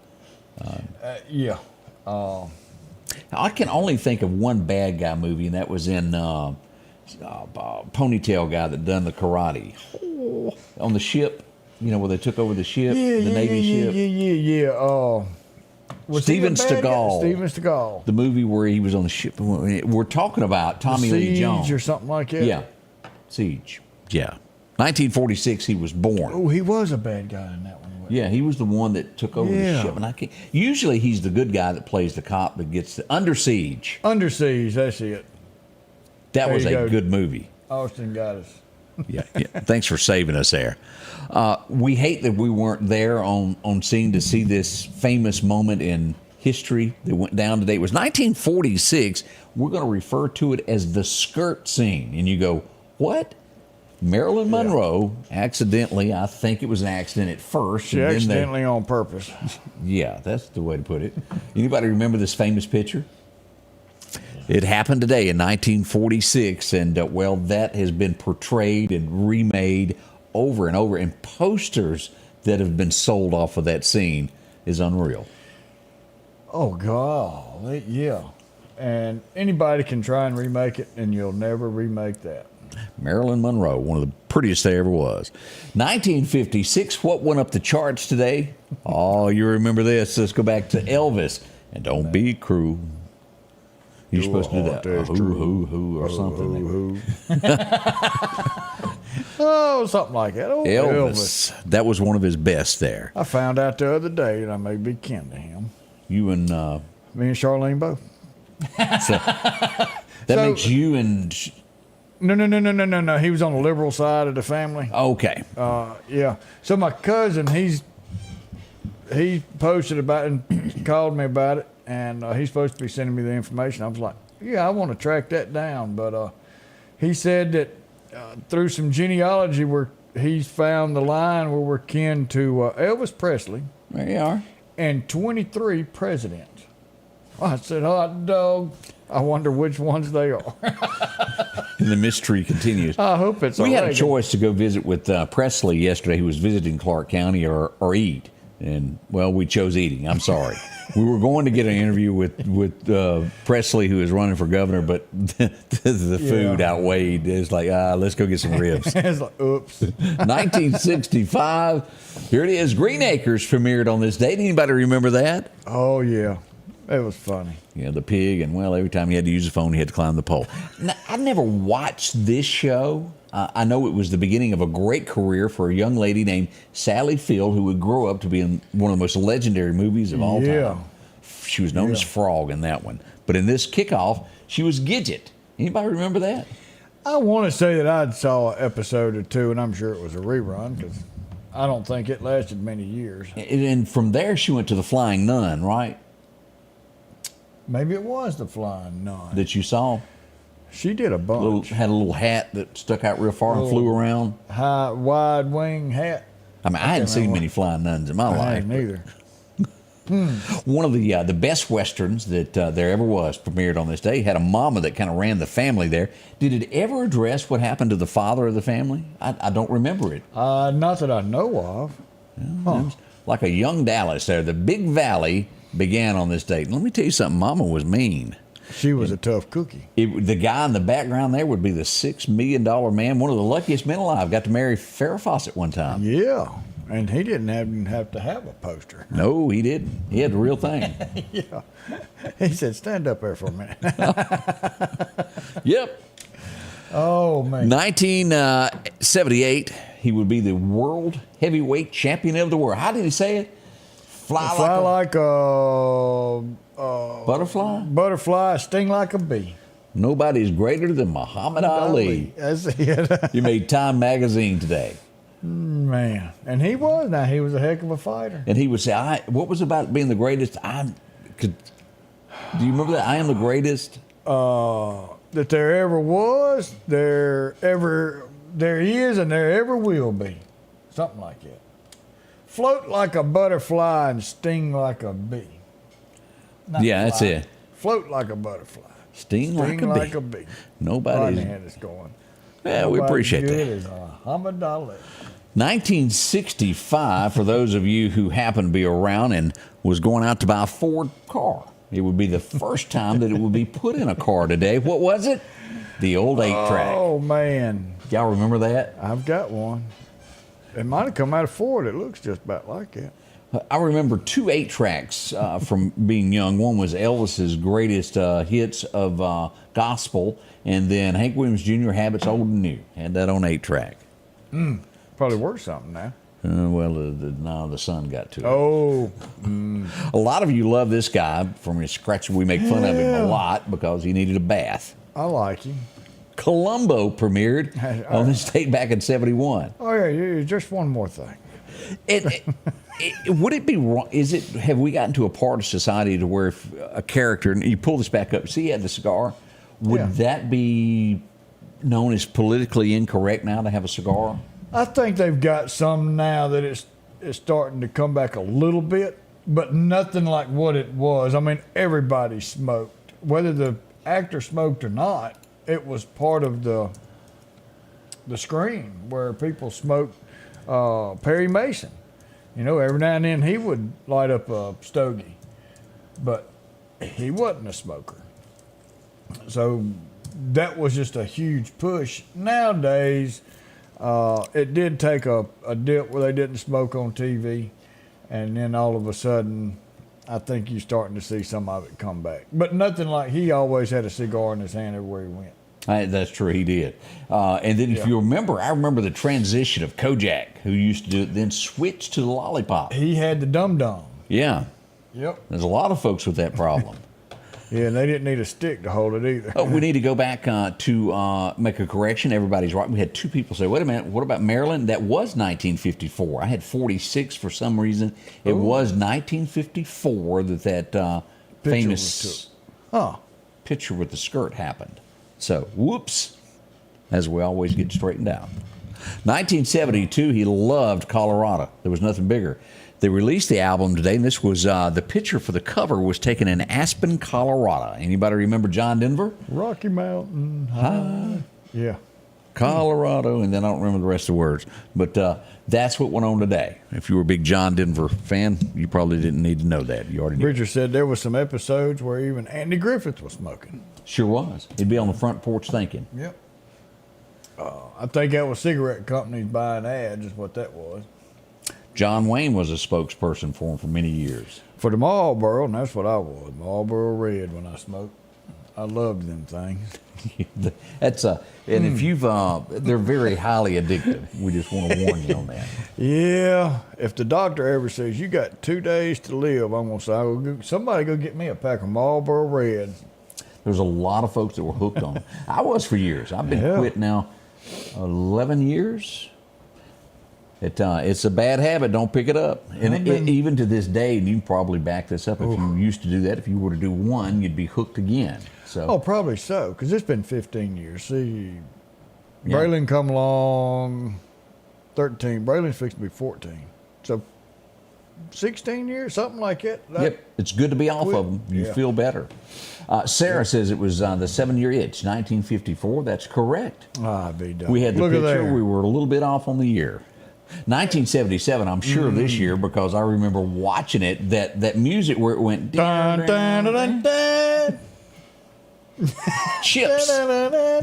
Yeah. I can only think of one bad guy movie, and that was in Ponytail Guy that done the karate. On the ship, where they took over the ship, the Navy ship. Yeah. Steven Seagal. Steven Seagal. The movie where he was on the ship. We're talking about Tommy Lee Jones. Siege or something like that? Yeah. Siege. Yeah. 1946, he was born. Oh, he was a bad guy in that one. Yeah, he was the one that took over the ship. And usually he's the good guy that plays the cop that gets the Under Siege. Under Siege, that's it. That was a good movie. Austin got us. Yeah. Thanks for saving us there. We hate that we weren't there on scene to see this famous moment in history that went down today. It was 1946. We're going to refer to it as the skirt scene. And you go, what? Marilyn Monroe accidentally, I think it was an accident at first. She accidentally on purpose. Yeah, that's the way to put it. Anybody remember this famous picture? It happened today in 1946, and that has been portrayed and remade over and over, and posters that have been sold off of that scene is unreal. Oh, God. Yeah. And anybody can try and remake it, and you'll never remake that. Marilyn Monroe, one of the prettiest there ever was. 1956, what went up the charts today? Oh, you remember this. Let's go back to Elvis. And don't be cruel. You're supposed to do that. Hoo, or something. Oh, something like that. Oh, Elvis. That was one of his best there. I found out the other day that I may be kin to him. You and... Me and Charlene both. that makes you and... No. He was on the liberal side of the family. Okay. Yeah. So my cousin, he posted about it and called me about it, and he's supposed to be sending me the information. I was like, yeah, I want to track that down. But he said that through some genealogy where he's found the line where we're kin to Elvis Presley. There you are. And 23 presidents. I said, hot dog. I wonder which ones they are. And the mystery continues. I hope it's We had a Reagan. choice to go visit with Presley yesterday, who was visiting Clark County, or eat. And, well, we chose eating. I'm sorry. We were going to get an interview with Presley, who is running for governor, but the food outweighed. It's like, let's go get some ribs. It's like, oops. 1965. Here it is. Green Acres premiered on this date. Anybody remember that? Oh, yeah. It was funny. Yeah, the pig, and, well, every time he had to use the phone, he had to climb the pole. Now, I never watched this show. I know it was the beginning of a great career for a young lady named Sally Field, who would grow up to be in one of the most legendary movies of all time. She was known as Frog in that one. But in this kickoff, she was Gidget. Anybody remember that? I want to say that I saw an episode or two, and I'm sure it was a rerun, because I don't think it lasted many years. And from there, she went to the Flying Nun, right? Maybe it was the Flying Nun. That you saw. She did a bunch. Had a little hat that stuck out real far and flew around. High, wide wing hat. I mean, I hadn't seen many Flying Nuns in my I life. hadn't either. One of the best westerns that there ever was premiered on this day. Had a mama that kind of ran the family there. Did it ever address what happened to the father of the family? I don't remember it. Not that I know of. It was like a young Dallas there. The Big Valley began on this date. And let me tell you something. Mama was mean. She was a tough cookie. The guy in the background there would be the $6 million man, one of the luckiest men alive. Got to marry Farrah Fawcett one time. Yeah. And he didn't even have to have a poster. No, he didn't. He had the real thing. Yeah. He said, stand up there for a minute. Yep. Oh, man. 1978, he would be the world heavyweight champion of the world. How did he say it? Fly like a butterfly? Butterfly, sting like a bee. Nobody's greater than Muhammad Ali. That's it. You made Time magazine today. Man. And he was a heck of a fighter. And he would say, what was about being the greatest? Do you remember that? I am the greatest. That there ever was, there is, and there ever will be. Something like that. Float like a butterfly and sting like a bee. Not Yeah, that's fly. it. Float like a butterfly. Sting like a bee. Nobody's. Right hand is going. Yeah, we appreciate good that. as Muhammad Ali. 1965, for those of you who happen to be around and was going out to buy a Ford car. It would be the first time that it would be put in a car today. What was it? The old 8-track. Oh, man. Y'all remember that? I've got one. It might have come out of Ford. It looks just about like it. I remember 2 8-tracks from being young. One was Elvis's greatest hits of gospel, and then Hank Williams Jr. Habits Old and New. Had that on 8-track. Probably worth something now. No, the son got to it. Oh. A lot of you love this guy from his scratch. We make fun of him a lot because he needed a bath. I like him. Columbo premiered on this date back in 71. Oh, yeah, just one more thing. Would it be wrong? Have we gotten to a part of society to where if a character, and you pull this back up, see, he had the cigar, would that be known as politically incorrect now to have a cigar? I think they've got some now that it's starting to come back a little bit, but nothing like what it was. I mean, everybody smoked. Whether the actor smoked or not, it was part of the screen where people smoked. Perry Mason, every now and then he would light up a stogie, but he wasn't a smoker. So that was just a huge push. Nowadays, it did take a dip where they didn't smoke on TV, and then all of a sudden, I think you're starting to see some of it come back. But nothing like he always had a cigar in his hand everywhere he went. That's true, he did. And then if you remember, I remember the transition of Kojak, who used to do it, then switched to the lollipop. He had the dum-dum. Yeah. Yep. There's a lot of folks with that problem. Yeah, and they didn't need a stick to hold it either. We need to go back to make a correction. Everybody's right. We had two people say, wait a minute, what about Maryland? That was 1954. I had 46 for some reason. It was 1954 that famous picture with the skirt happened. So, whoops, as we always get straightened out. 1972, he loved Colorado. There was nothing bigger. They released the album today, and this was the picture for the cover was taken in Aspen, Colorado. Anybody remember John Denver? Rocky Mountain High. Yeah. Colorado, and then I don't remember the rest of the words. But that's what went on today. If you were a big John Denver fan, you probably didn't need to know that. You already knew. Bridger said there was some episodes where even Andy Griffith was smoking. Sure was. He'd be on the front porch thinking. Yep. I think that was cigarette companies buying ads is what that was. John Wayne was a spokesperson for him for many years. For the Marlboro, and that's what I was, Marlboro Red when I smoked. I loved them things. That's and if you've, they're very highly addictive. We just want to warn you on that. Yeah, if the doctor ever says you got 2 days to live, I'm gonna say somebody go get me a pack of Marlboro Red. There's a lot of folks that were hooked on them. I was for years. I've been quit now 11 years. It's a bad habit. Don't pick it up. And even to this day, and you can probably back this up, if you used to do that, if you were to do one, you'd be hooked again. So. Oh, probably so, because it's been 15 years. See, Braylon come along, 13. Braylon's fixing to be 14. So 16 years, something like that. Yep, it's good to be off of them. You feel better. Sarah says it was the 7-year itch, 1954. That's correct. We had the picture. We were a little bit off on the year. 1977, I'm sure this year, because I remember watching it, that music where it went dun, dun, dun, dun, dun. Chips,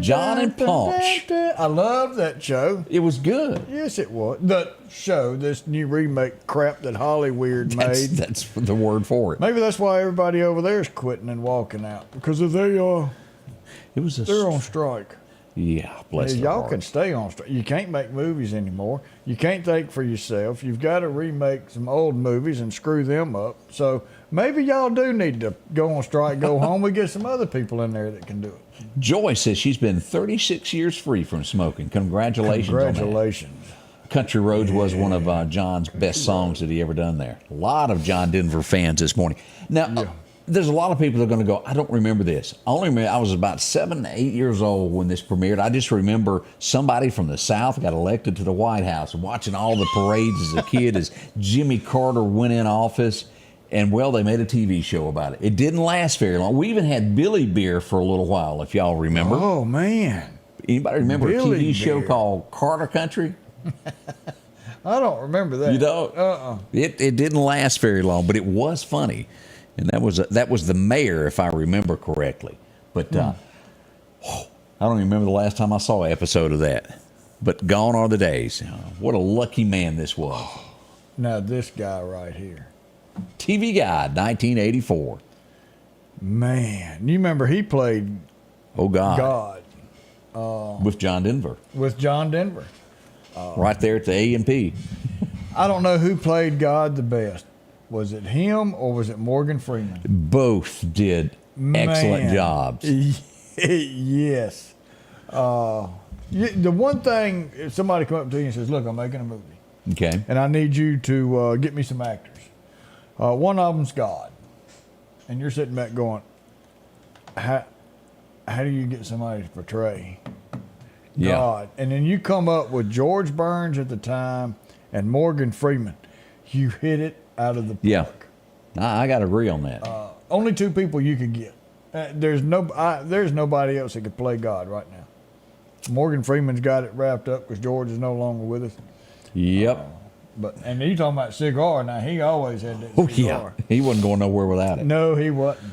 John and Paunch. I love that show. It was good. Yes, it was. The show, this new remake crap that Hollywood made. That's the word for it. Maybe that's why everybody over there is quitting and walking out, because if they're on strike. Yeah, bless their y'all heart. can stay on strike. You can't make movies anymore. You can't think for yourself. You've got to remake some old movies and screw them up. So maybe y'all do need to go on strike, go home. We get some other people in there that can do it. Joy says she's been 36 years free from smoking. Congratulations. Congratulations. On that. Country Roads was one of John's best songs that he ever done there. A lot of John Denver fans this morning. Now, there's a lot of people that are going to go, I don't remember this. I only remember I was about 7 to 8 years old when this premiered. I just remember somebody from the South got elected to the White House and watching all the parades as a kid as Jimmy Carter went in office. And, well, they made a TV show about it. It didn't last very long. We even had Billy Beer for a little while, if y'all remember. Oh, man. Anybody remember Billy a TV show Beer. called Carter Country? I don't remember that. You don't? It didn't last very long, but it was funny. And that was the mayor, if I remember correctly. But I don't even remember the last time I saw an episode of that. But gone are the days. What a lucky man this was. Now, this guy right here. TV Guide, 1984. Man, you remember he played God. With John Denver. With John Denver. Right there at the A&P. I don't know who played God the best. Was it him or was it Morgan Freeman? Both did excellent jobs. Yes. The one thing, if somebody come up to you and says, look, I'm making a movie. Okay. And I need you to get me some actors. One of them's God. And you're sitting back going, how do you get somebody to portray God? And then you come up with George Burns at the time and Morgan Freeman. You hit it out of the park. Yeah. I got to agree on that. Only two people you could get. There's nobody else that could play God right now. Morgan Freeman's got it wrapped up because George is no longer with us. Yep. And you talking about cigar now? He always had that cigar. Yeah. He wasn't going nowhere without it. No, he wasn't.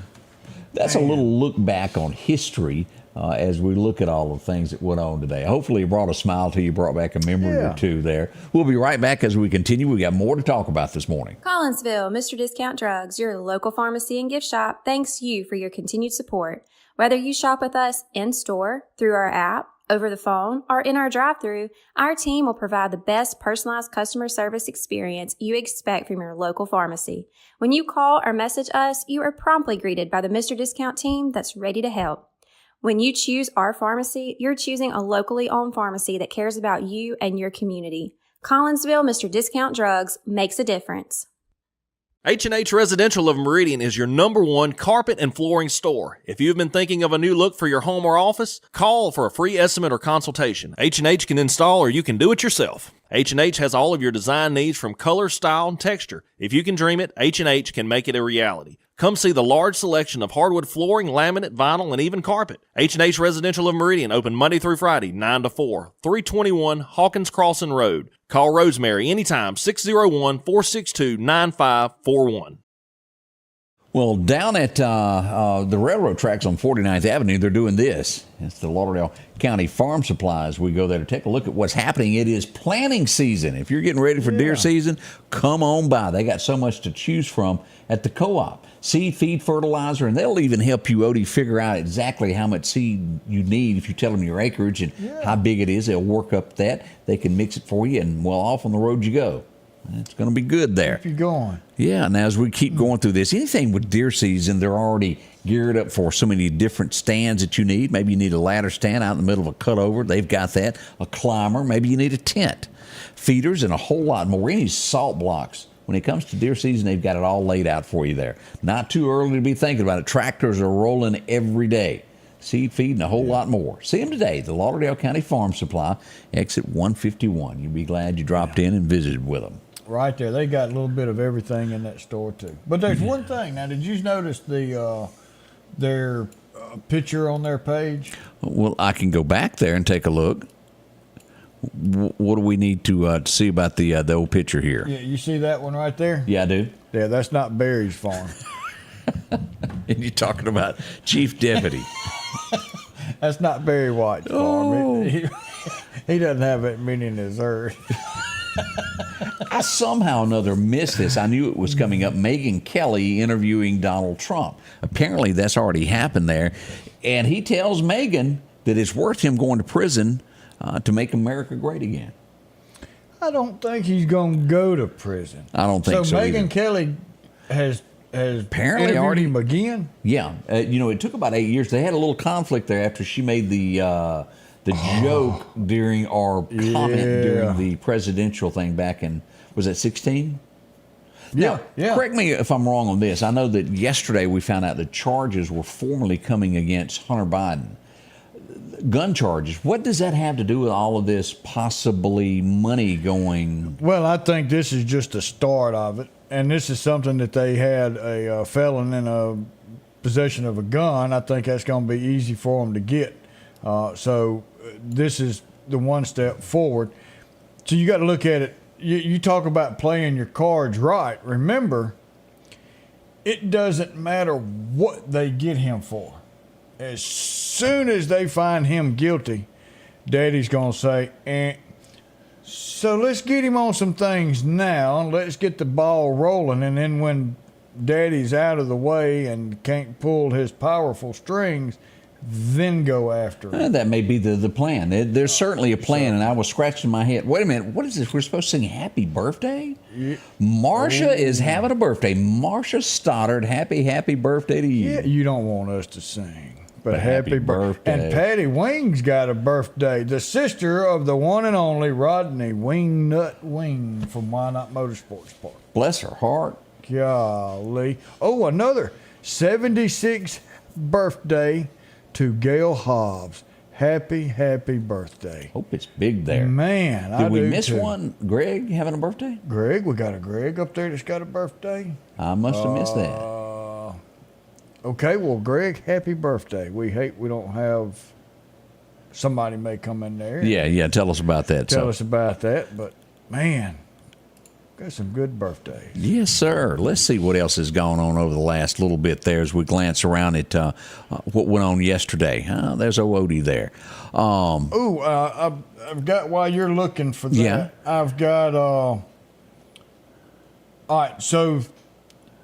That's a little look back on history. as we look at all the things that went on today. Hopefully it brought a smile to you, brought back a memory or two there. We'll be right back as we continue. We got more to talk about this morning. Collinsville, Mr. Discount Drugs, your local pharmacy and gift shop, thanks you for your continued support. Whether you shop with us in-store, through our app, over the phone, or in our drive-thru, our team will provide the best personalized customer service experience you expect from your local pharmacy. When you call or message us, you are promptly greeted by the Mr. Discount team that's ready to help. When you choose our pharmacy, you're choosing a locally owned pharmacy that cares about you and your community. Collinsville, Mr. Discount Drugs makes a difference. H&H Residential of Meridian is your #1 carpet and flooring store. If you've been thinking of a new look for your home or office, call for a free estimate or consultation. H&H can install or you can do it yourself. H&H has all of your design needs from color, style, and texture. If you can dream it, H&H can make it a reality. Come see the large selection of hardwood flooring, laminate, vinyl, and even carpet. H&H Residential of Meridian, open Monday through Friday, 9 to 4, 321 Hawkins Crossing Road. Call Rosemary anytime, 601-462-9541. Well, down at the railroad tracks on 49th Avenue, they're doing this. It's the Lauderdale County Farm Supplies. We go there to take a look at what's happening. It is planting season. If you're getting ready for deer season, come on by. They got so much to choose from at the co-op. Seed, feed, fertilizer, and they'll even help you, Odie, figure out exactly how much seed you need if you tell them your acreage and how big it is. They'll work up that. They can mix it for you, and, well, off on the road you go. It's going to be good there. Keep you going. Yeah, now as we keep going through this, anything with deer season, they're already geared up for so many different stands that you need. Maybe you need a ladder stand out in the middle of a cutover. They've got that. A climber. Maybe you need a tent. Feeders and a whole lot more. Any salt blocks. When it comes to deer season, they've got it all laid out for you there. Not too early to be thinking about it. Tractors are rolling every day. Seed, feed, and a whole lot more. See them today, the Lauderdale County Farm Supply, exit 151. You'll be glad you dropped in and visited with them. Right there. They got a little bit of everything in that store, too. But there's one thing. Now, did you notice their picture on their page? Well, I can go back there and take a look. What do we need to see about the old picture here? Yeah, you see that one right there? Yeah, I do. Yeah, that's not Barry's farm. And you're talking about Chief Deputy. That's not Barry White's farm. He doesn't have that many in his herd. I somehow or another missed this. I knew it was coming up. Megyn Kelly interviewing Donald Trump. Apparently that's already happened there. And he tells Megyn that it's worth him going to prison to make America great again. I don't think he's going to go to prison. I don't think so Megyn either. Kelly has apparently interviewed already him again? Yeah. It took about 8 years. They had a little conflict there after she made the joke during our comment during the presidential thing back in, was that 16? Yeah. Now, correct me if I'm wrong on this. I know that yesterday we found out that charges were formally coming against Hunter Biden. Gun charges. What does that have to do with all of this possibly money going? Well, I think this is just the start of it. And this is something that they had a felon in a possession of a gun. I think that's going to be easy for them to get. So this is the one step forward. So you got to look at it. You talk about playing your cards right. Remember, it doesn't matter what they get him for. As soon as they find him guilty, Daddy's going to say, so let's get him on some things now, and let's get the ball rolling. And then when Daddy's out of the way and can't pull his powerful strings, then go after him. That may be the plan. There's certainly a plan, and I was scratching my head. Wait a minute, what is this? We're supposed to sing Happy Birthday? Marsha is having a birthday. Marsha Stoddard, happy birthday to you. Yeah, you don't want us to sing. But happy birthday. And Patty Wing's got a birthday. The sister of the one and only Rodney Wingnut Wing from Why Not Motorsports Park. Bless her heart. Golly. Oh, another 76th birthday to Gail Hobbs. Happy birthday. Hope it's big there. Man, Did we miss one? Greg having a birthday? Greg, we got a Greg up there that's got a birthday. I must have missed that. Okay, well, Greg, happy birthday. We don't have, somebody may come in there. Yeah, tell us about that. Tell us about that, but man, Got some good birthdays. Yes, sir. Let's see what else has gone on over the last little bit there as we glance around at what went on yesterday. There's old Odie there. I've got, while you're looking for that, Yeah. I've got, all right, so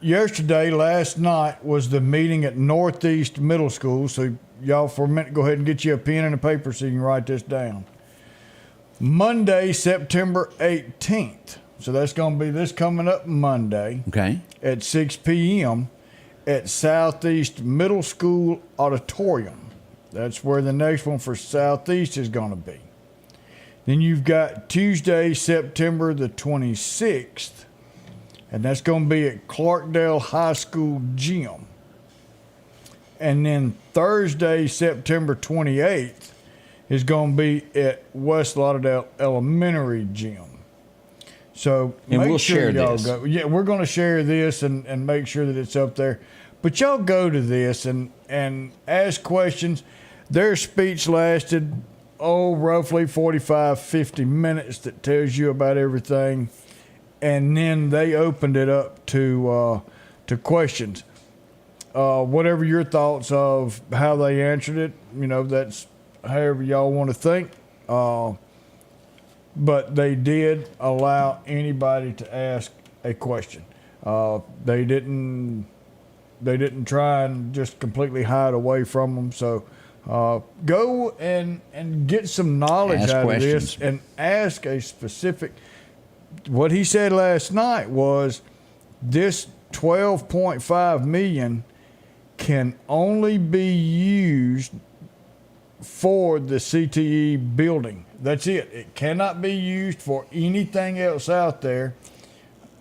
last night was the meeting at Northeast Middle School. So y'all, for a minute, go ahead and get you a pen and a paper so you can write this down. Monday, September 18th. So that's going to be this coming up Monday. Okay. At 6 p.m. at Southeast Middle School Auditorium. That's where the next one for Southeast is going to be. Then you've got Tuesday, September the 26th, and that's going to be at Clarkdale High School Gym. And then Thursday, September 28th, is going to be at West Lauderdale Elementary Gym. So and make we'll sure share y'all this. go. Yeah, we're going to share this and make sure that it's up there. But y'all go to this and ask questions. Their speech lasted, roughly 45, 50 minutes that tells you about everything. And then they opened it up to questions. Whatever your thoughts of how they answered it, that's however y'all want to think. But they did allow anybody to ask a question. They didn't try and just completely hide away from them. So go and get some knowledge Ask out questions. of this and ask a specific. What he said last night was this $12.5 million can only be used for the CTE building. That's it. It cannot be used for anything else out there.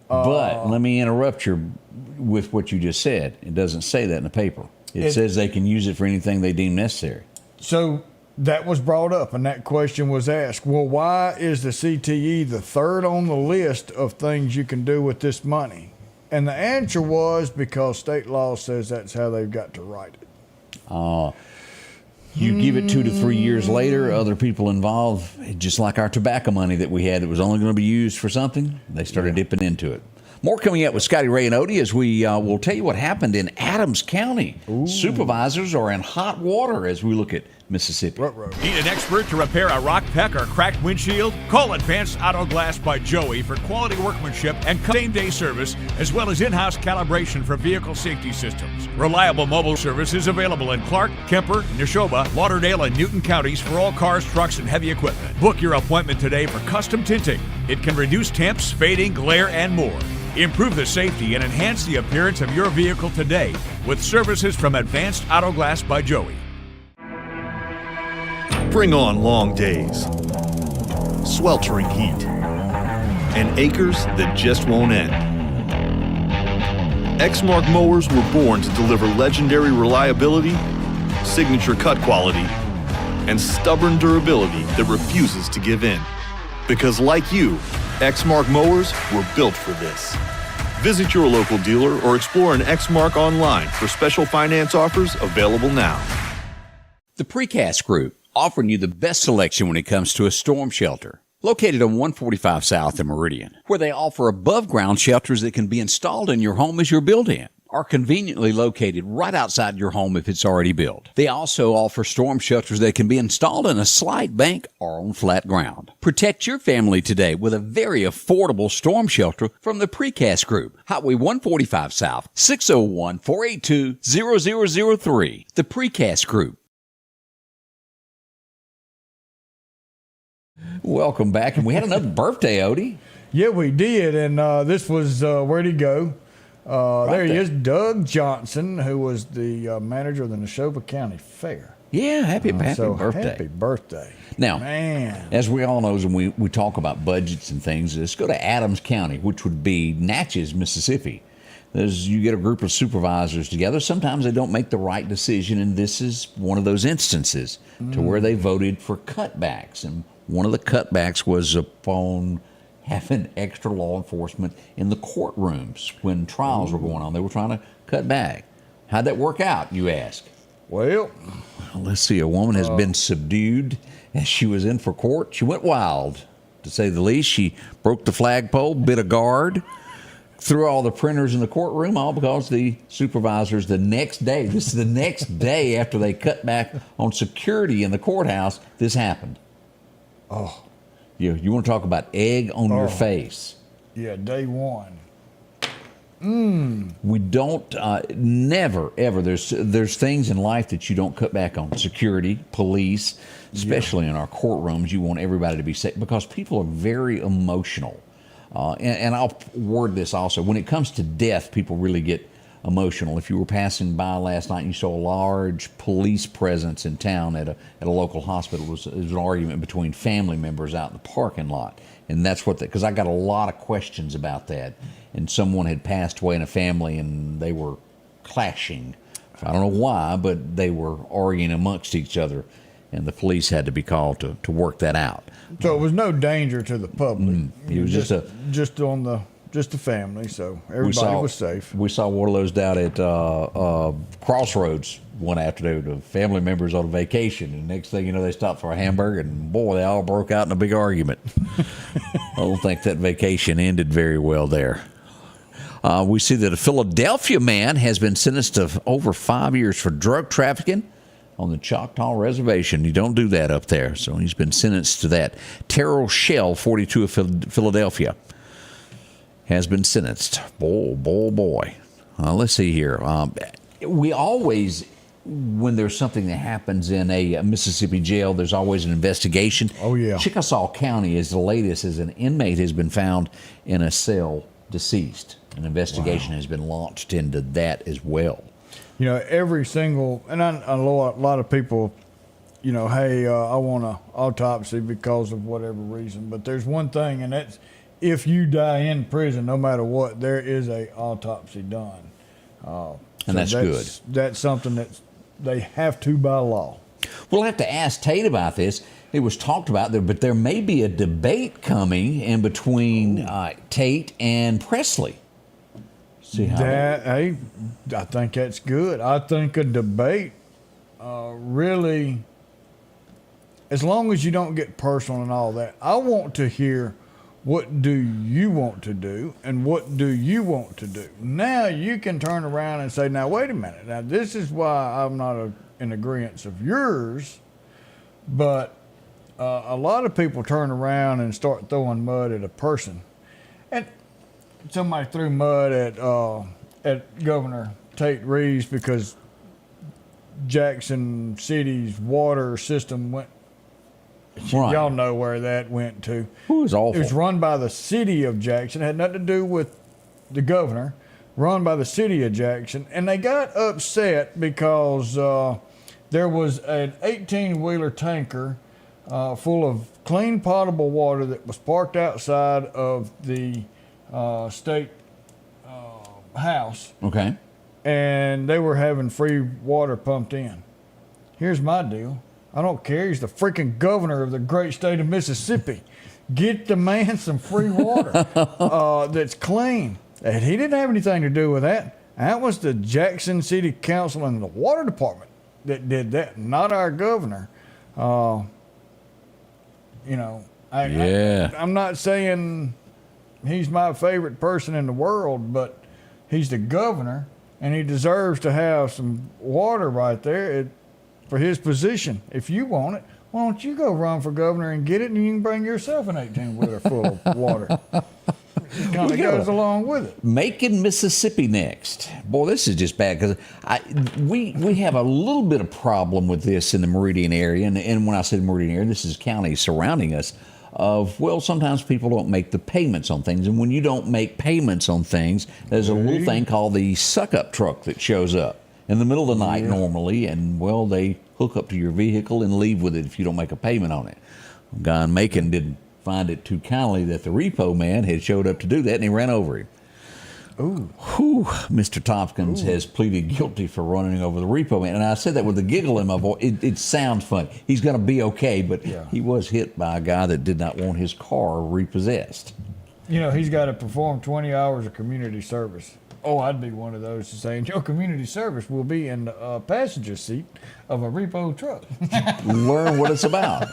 But let me interrupt you with what you just said. It doesn't say that in the paper. It says they can use it for anything they deem necessary. So that was brought up, and that question was asked. Well, why is the CTE the third on the list of things you can do with this money? And the answer was because state law says that's how they've got to write it. You give it 2 to 3 years later, other people involved, just like our tobacco money that we had, it was only going to be used for something, they started dipping into it. More coming up with Scotty Ray and Odie as we will tell you what happened in Adams County. Ooh. Supervisors are in hot water as we look at Mississippi. Need an expert to repair a rock peck or cracked windshield? Call Advanced Auto Glass by Joey for quality workmanship and same-day service, as well as in-house calibration for vehicle safety systems. Reliable mobile service is available in Clark, Kemper, Neshoba, Lauderdale, and Newton counties for all cars, trucks, and heavy equipment. Book your appointment today for custom tinting. It can reduce temps, fading, glare, and more. Improve the safety and enhance the appearance of your vehicle today with services from Advanced Auto Glass by Joey. Bring on long days, sweltering heat, and acres that just won't end. Exmark mowers were born to deliver legendary reliability, signature cut quality, and stubborn durability that refuses to give in. Because like you, Exmark mowers were built for this. Visit your local dealer or explore an Exmark online for special finance offers available now. The Precast Group, offering you the best selection when it comes to a storm shelter. Located on 145 South in Meridian, where they offer above-ground shelters that can be installed in your home as you're built in, are conveniently located right outside your home if it's already built. They also offer storm shelters that can be installed in a slight bank or on flat ground. Protect your family today with a very affordable storm shelter from the Precast Group. Highway 145 South, 601-482-0003. The Precast Group. Welcome back. And we had another birthday, Odie. Yeah, we did. And this was, where'd he go? There he is, Doug Johnson, who was the manager of the Neshoba County Fair. Yeah, happy birthday. Happy birthday. Now, man, as we all know, when we talk about budgets and things, let's go to Adams County, which would be Natchez, Mississippi. You get a group of supervisors together. Sometimes they don't make the right decision, and this is one of those instances to where they voted for cutbacks. And one of the cutbacks was upon having extra law enforcement in the courtrooms when trials were going on. They were trying to cut back. How'd that work out, you ask? Well, let's see. A woman has been subdued as she was in for court. She went wild, to say the least. She broke the flagpole, bit a guard, threw all the printers in the courtroom, all because the supervisors the next day, this is the next day after they cut back on security in the courthouse, this happened. Oh. You want to talk about egg on your face. Yeah, day one. We don't, never, ever. There's things in life that you don't cut back on. Security, police, especially in our courtrooms, you want everybody to be safe because people are very emotional. And I'll word this also. When it comes to death, people really get emotional. If you were passing by last night and you saw a large police presence in town at a local hospital, it was an argument between family members out in the parking lot. And that's what, because I got a lot of questions about that. And someone had passed away in a family and they were clashing. I don't know why, but they were arguing amongst each other. And the police had to be called to work that out. So it was no danger to the public. It was just the family, so everybody was safe. We saw one of those down at Crossroads one afternoon. The family members on a vacation, and next thing you know, they stopped for a hamburger, and boy, they all broke out in a big argument. I don't think that vacation ended very well there. We see that a Philadelphia man has been sentenced to over 5 years for drug trafficking on the Choctaw Reservation. You don't do that up there, so he's been sentenced to that. Terrell Shell, 42 of Philadelphia, has been sentenced. Boy. Let's see here. We always, when there's something that happens in a Mississippi jail, there's always an investigation. Oh, yeah. Chickasaw County is the latest, as an inmate has been found in a cell deceased. An investigation has been launched into that as well. You know, every single, and I know a lot of people, you know, hey, I want an autopsy because of whatever reason. But there's one thing, and that's if you die in prison, no matter what, there is a autopsy done. And that's good. That's something that they have to by law. We'll have to ask Tate about this. It was talked about there, but there may be a debate coming in between Tate and Presley. See how I think that's good. I think a debate really, as long as you don't get personal and all that, I want to hear what do you want to do and what do you want to do. Now you can turn around and say, now wait a minute. Now this is why I'm not in agreement of yours, but a lot of people turn around and start throwing mud at a person. And somebody threw mud at Governor Tate Reeves because Jackson City's water system went. Right. Y'all know where that went to. It was awful. It was run by the city of Jackson. It had nothing to do with the governor. Run by the city of Jackson, and they got upset because there was an 18-wheeler tanker full of clean potable water that was parked outside of the state house. Okay. And they were having free water pumped in. Here's my deal. I don't care. He's the freaking governor of the great state of Mississippi. Get the man some free water that's clean. And he didn't have anything to do with that. That was the Jackson City Council and the water department that did that, not our governor. I'm not saying he's my favorite person in the world, but he's the governor, and he deserves to have some water right there for his position. If you want it, why don't you go run for governor and get it, and you can bring yourself an 18-wheeler full of water. It kind of goes along with it. Macon, Mississippi next. Boy, this is just bad because we have a little bit of problem with this in the Meridian area. And when I say the Meridian area, this is counties surrounding us. Sometimes people don't make the payments on things. And when you don't make payments on things, there's a little thing called the suck-up truck that shows up in the middle of the night normally. And, they hook up to your vehicle and leave with it if you don't make a payment on it. A guy in Macon didn't find it too kindly that the repo man had showed up to do that, and he ran over him. Ooh. Whew. Mr. Tompkins has pleaded guilty for running over the repo man. And I said that with a giggle in my voice. It sounds funny. He's going to be okay, but he was hit by a guy that did not want his car repossessed. You know, he's got to perform 20 hours of community service. Oh, I'd be one of those to say, your community service will be in the passenger seat of a repo truck. Learn what it's about.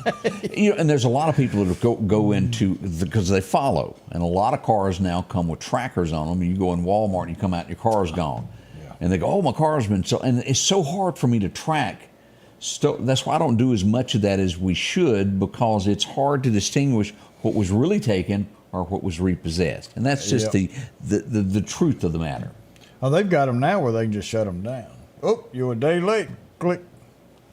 And there's a lot of people that go into, because they follow. And a lot of cars now come with trackers on them. You go in Walmart and you come out and your car's gone. Yeah. And they go, oh, my car's been so, and it's so hard for me to track. So that's why I don't do as much of that as we should, because it's hard to distinguish what was really taken or what was repossessed. And that's just the truth of the matter. Oh, they've got them now where they can just shut them down. Oh, you're a day late. Click.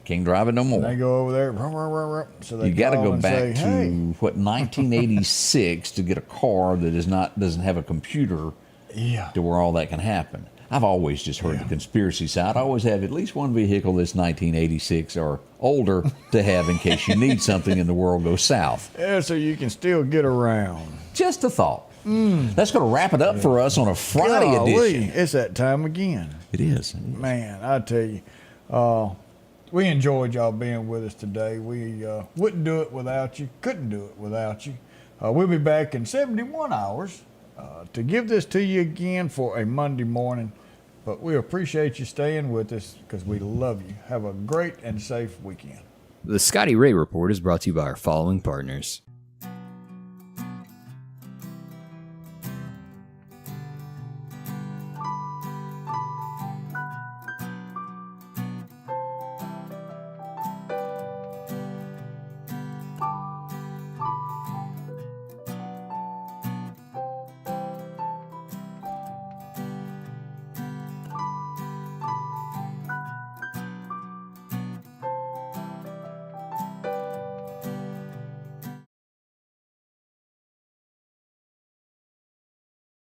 Can't drive it no more. And they go over there. So they you got to go back say, to hey. 1986 to get a car that doesn't have a computer to where all that can happen. I've always just heard the conspiracy side. I always have at least one vehicle that's 1986 or older to have in case you need something and the world goes south. Yeah, so you can still get around. Just a thought. That's going to wrap it up for us on a Friday edition. It's that time again. It is. Man, I tell you, we enjoyed y'all being with us today. We wouldn't do it without you, couldn't do it without you. We'll be back in 71 hours to give this to you again for a Monday morning. But we appreciate you staying with us because we love you. Have a great and safe weekend. The Scotty Ray Report is brought to you by our following partners.